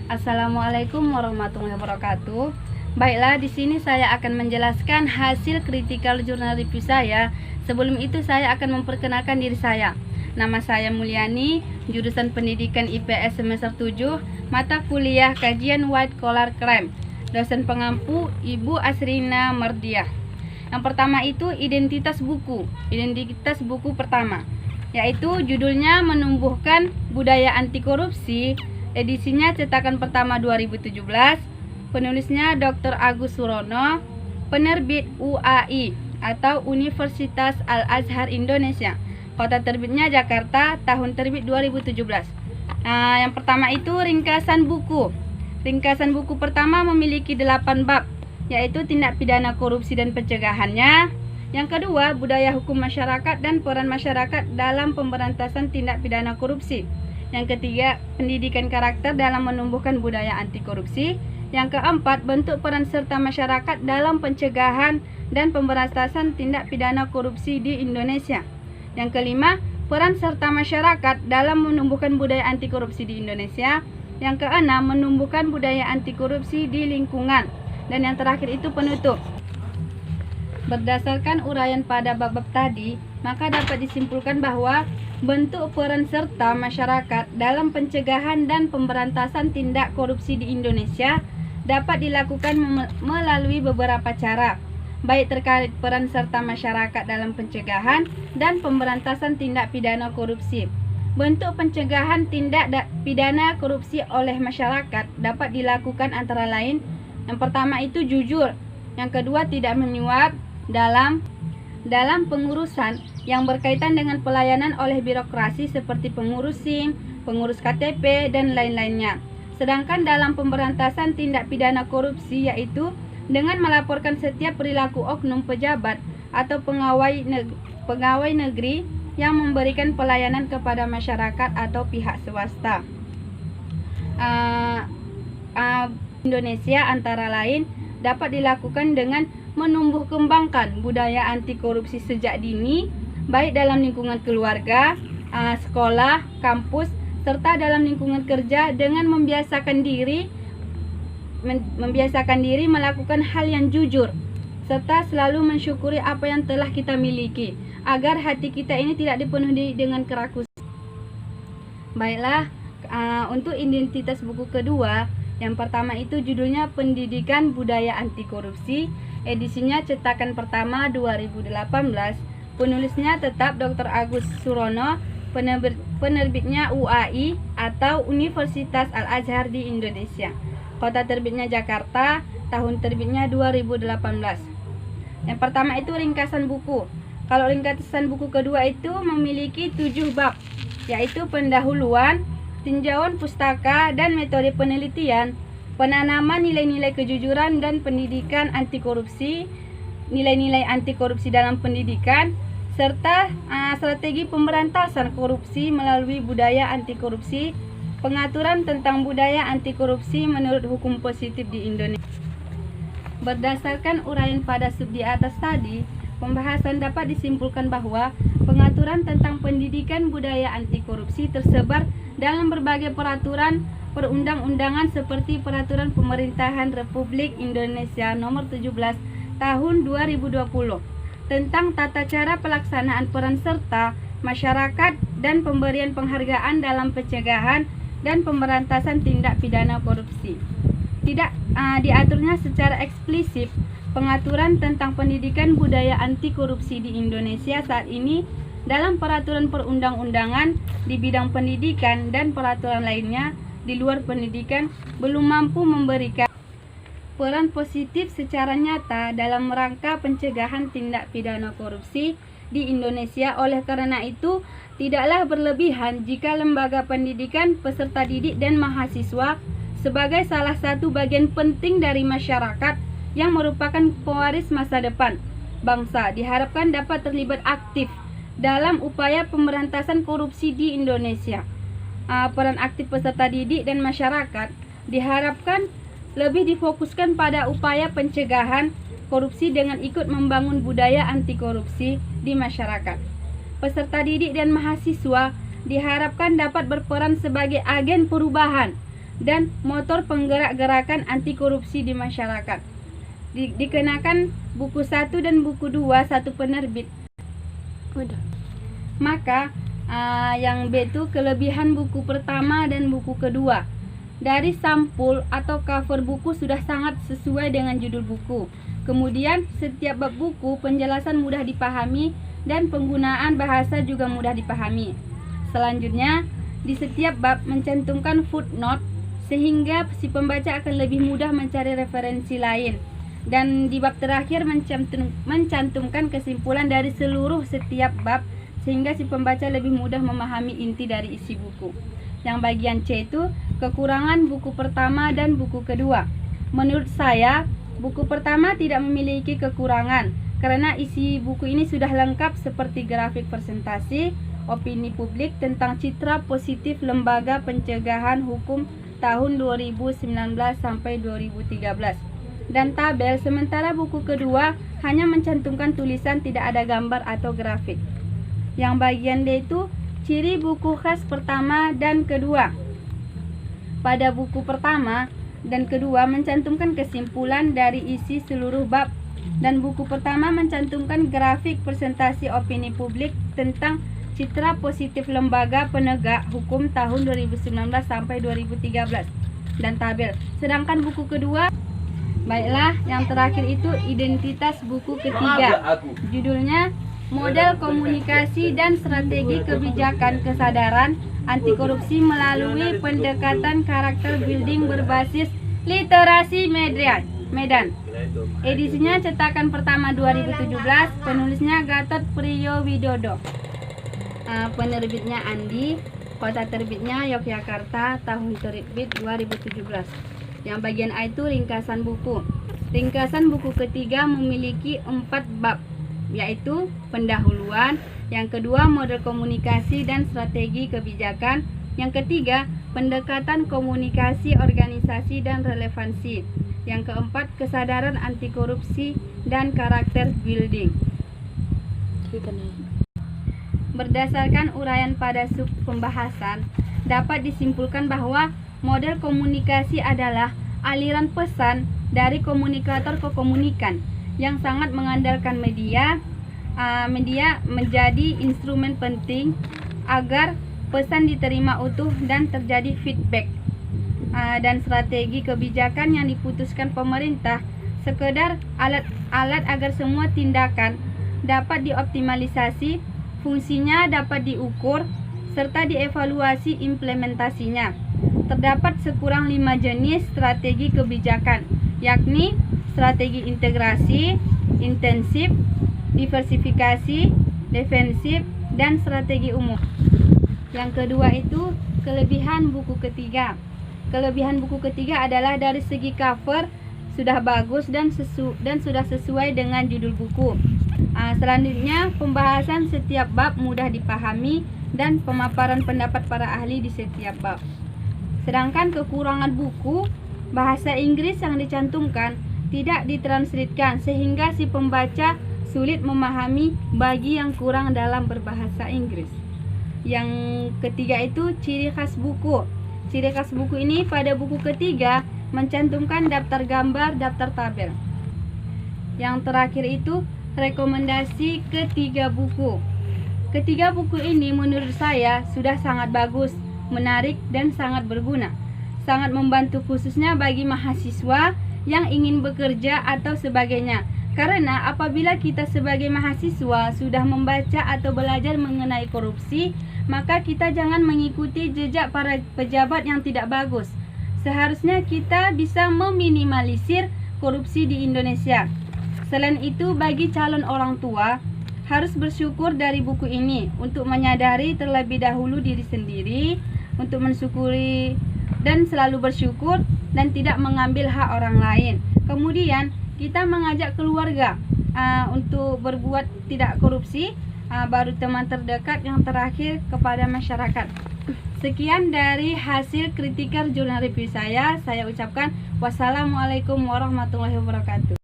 Assalamualaikum warahmatullahi wabarakatuh. Baiklah, di sini saya akan menjelaskan hasil critical journal review saya. Sebelum itu saya akan memperkenalkan diri saya. Nama saya Mulyani, jurusan Pendidikan IPS semester 7, mata kuliah Kajian White Collar Crime. Dosen pengampu Ibu Asrina Mardiah. Yang pertama itu identitas buku. Identitas buku pertama, yaitu judulnya Menumbuhkan Budaya Anti Korupsi. Edisinya cetakan pertama 2017. Penulisnya Dr. Agus Surono. Penerbit UAI atau Universitas Al-Azhar Indonesia. Kota terbitnya Jakarta, tahun terbit 2017. Yang pertama itu ringkasan buku. Ringkasan buku pertama memiliki 8 bab, yaitu tindak pidana korupsi dan pencegahannya. Yang kedua, budaya hukum masyarakat dan peran masyarakat dalam pemberantasan tindak pidana korupsi. Yang ketiga, pendidikan karakter dalam menumbuhkan budaya anti korupsi. Yang keempat, bentuk peran serta masyarakat dalam pencegahan dan pemberantasan tindak pidana korupsi di Indonesia. Yang kelima, peran serta masyarakat dalam menumbuhkan budaya anti korupsi di Indonesia. Yang keenam, menumbuhkan budaya anti korupsi di lingkungan. Dan yang terakhir itu penutup. Berdasarkan uraian pada bab-bab tadi, maka dapat disimpulkan bahwa bentuk peran serta masyarakat dalam pencegahan dan pemberantasan tindak korupsi di Indonesia dapat dilakukan melalui beberapa cara, baik terkait peran serta masyarakat dalam pencegahan dan pemberantasan tindak pidana korupsi. Bentuk pencegahan tindak pidana korupsi oleh masyarakat dapat dilakukan antara lain: yang pertama itu jujur, yang kedua tidak menyuap dalam pengurusan yang berkaitan dengan pelayanan oleh birokrasi seperti pengurus SIM, pengurus KTP, dan lain-lainnya. Sedangkan dalam pemberantasan tindak pidana korupsi, yaitu dengan melaporkan setiap perilaku oknum pejabat atau pegawai negeri yang memberikan pelayanan kepada masyarakat atau pihak swasta. Indonesia antara lain dapat dilakukan dengan menumbuh kembangkan budaya anti korupsi sejak dini, baik dalam lingkungan keluarga, sekolah, kampus, serta dalam lingkungan kerja, dengan membiasakan diri melakukan hal yang jujur, serta selalu mensyukuri apa yang telah kita miliki, agar hati kita ini tidak dipenuhi dengan kerakusan. Baiklah, untuk identitas buku kedua, yang pertama itu judulnya Pendidikan Budaya Anti Korupsi. Edisinya cetakan pertama 2018. Penulisnya tetap Dr. Agus Surono. Penerbitnya UAI atau Universitas Al-Azhar di Indonesia. Kota terbitnya Jakarta, tahun terbitnya 2018. Yang pertama itu ringkasan buku. Kalau ringkasan buku kedua itu memiliki 7 bab, yaitu pendahuluan, tinjauan pustaka dan metode penelitian, penanaman nilai-nilai kejujuran dan pendidikan anti korupsi, nilai-nilai anti korupsi dalam pendidikan, serta strategi pemberantasan korupsi melalui budaya anti korupsi, pengaturan tentang budaya anti korupsi menurut hukum positif di Indonesia. Berdasarkan uraian pada sub di atas tadi, pembahasan dapat disimpulkan bahwa pengaturan tentang pendidikan budaya anti korupsi tersebar dalam berbagai peraturan perundang-undangan seperti Peraturan Pemerintahan Republik Indonesia Nomor 17 Tahun 2020 tentang tata cara pelaksanaan peran serta masyarakat dan pemberian penghargaan dalam pencegahan dan pemberantasan tindak pidana korupsi. Tidak diaturnya secara eksplisit pengaturan tentang pendidikan budaya anti korupsi di Indonesia saat ini dalam peraturan perundang-undangan di bidang pendidikan dan peraturan lainnya di luar pendidikan belum mampu memberikan peran positif secara nyata dalam rangka pencegahan tindak pidana korupsi di Indonesia. Oleh karena itu, tidaklah berlebihan jika lembaga pendidikan, peserta didik, dan mahasiswa sebagai salah satu bagian penting dari masyarakat yang merupakan pewaris masa depan bangsa diharapkan dapat terlibat aktif dalam upaya pemberantasan korupsi di Indonesia. Peran aktif peserta didik dan masyarakat diharapkan lebih difokuskan pada upaya pencegahan korupsi dengan ikut membangun budaya anti korupsi di masyarakat. Peserta didik dan mahasiswa diharapkan dapat berperan sebagai agen perubahan dan motor penggerak gerakan anti korupsi di masyarakat. Dikenakan buku 1 dan buku 2 satu penerbit. Maka yang B itu kelebihan buku pertama dan buku kedua. Dari sampul atau cover buku sudah sangat sesuai dengan judul buku. Kemudian setiap bab buku penjelasan mudah dipahami dan penggunaan bahasa juga mudah dipahami. Selanjutnya, di setiap bab mencantumkan footnote sehingga si pembaca akan lebih mudah mencari referensi lain. Dan di bab terakhir mencantumkan kesimpulan dari seluruh setiap bab sehingga si pembaca lebih mudah memahami inti dari isi buku. Yang bagian C itu kekurangan buku pertama dan buku kedua. Menurut saya, buku pertama tidak memiliki kekurangan karena isi buku ini sudah lengkap seperti grafik presentasi, opini publik tentang citra positif Lembaga Pencegahan Hukum tahun 2019 sampai 2013 dan tabel, sementara buku kedua hanya mencantumkan tulisan, tidak ada gambar atau grafik. Yang bagian D itu ciri buku khas pertama dan kedua. Pada buku pertama dan kedua mencantumkan kesimpulan dari isi seluruh bab, dan buku pertama mencantumkan grafik presentasi opini publik tentang citra positif Lembaga Penegak Hukum tahun 2019 sampai 2013 dan tabel. Sedangkan buku kedua, baiklah, yang terakhir itu identitas buku ketiga. Judulnya Model Komunikasi dan Strategi Kebijakan Kesadaran Anti Korupsi melalui pendekatan karakter building berbasis literasi Medan. Edisinya cetakan pertama 2017, penulisnya Gatot Priyowidodo. Penerbitnya Andi, kota terbitnya Yogyakarta, tahun terbit 2017. Yang bagian A itu ringkasan buku. Ringkasan buku ketiga memiliki 4 bab, yaitu pendahuluan, yang kedua model komunikasi dan strategi kebijakan, yang ketiga pendekatan komunikasi organisasi dan relevansi, yang keempat kesadaran anti korupsi dan karakter building. Berdasarkan uraian pada sub pembahasan, dapat disimpulkan bahwa model komunikasi adalah aliran pesan dari komunikator ke komunikan yang sangat mengandalkan media. Media menjadi instrumen penting agar pesan diterima utuh dan terjadi feedback. Dan strategi kebijakan yang diputuskan pemerintah sekedar alat agar semua tindakan dapat dioptimalisasi, fungsinya dapat diukur, serta dievaluasi implementasinya. Terdapat sekurang 5 jenis strategi kebijakan, yakni strategi integrasi, intensif, diversifikasi, defensif, dan strategi umum. Yang kedua itu kelebihan buku ketiga. Kelebihan buku ketiga adalah dari segi cover sudah bagus dan sudah sesuai dengan judul buku. Selanjutnya pembahasan setiap bab mudah dipahami dan pemaparan pendapat para ahli di setiap bab. Sedangkan kekurangan buku, bahasa Inggris yang dicantumkan tidak ditranslitkan sehingga si pembaca sulit memahami bagi yang kurang dalam berbahasa Inggris. Yang ketiga itu ciri khas buku. Ciri khas buku ini pada buku ketiga mencantumkan daftar gambar, daftar tabel. Yang terakhir itu rekomendasi ketiga buku. Ketiga buku ini menurut saya sudah sangat bagus, menarik, dan sangat berguna. Sangat membantu khususnya bagi mahasiswa yang ingin bekerja atau sebagainya. Karena apabila kita sebagai mahasiswa sudah membaca atau belajar mengenai korupsi, maka kita jangan mengikuti jejak para pejabat yang tidak bagus. Seharusnya kita bisa meminimalisir korupsi di Indonesia. Selain itu, bagi calon orang tua harus bersyukur dari buku ini untuk menyadari terlebih dahulu diri sendiri, untuk mensyukuri dan selalu bersyukur dan tidak mengambil hak orang lain. Kemudian kita mengajak keluarga untuk berbuat tidak korupsi, baru teman terdekat, yang terakhir kepada masyarakat. Sekian dari hasil kritiker jurnal review saya ucapkan wassalamualaikum warahmatullahi wabarakatuh.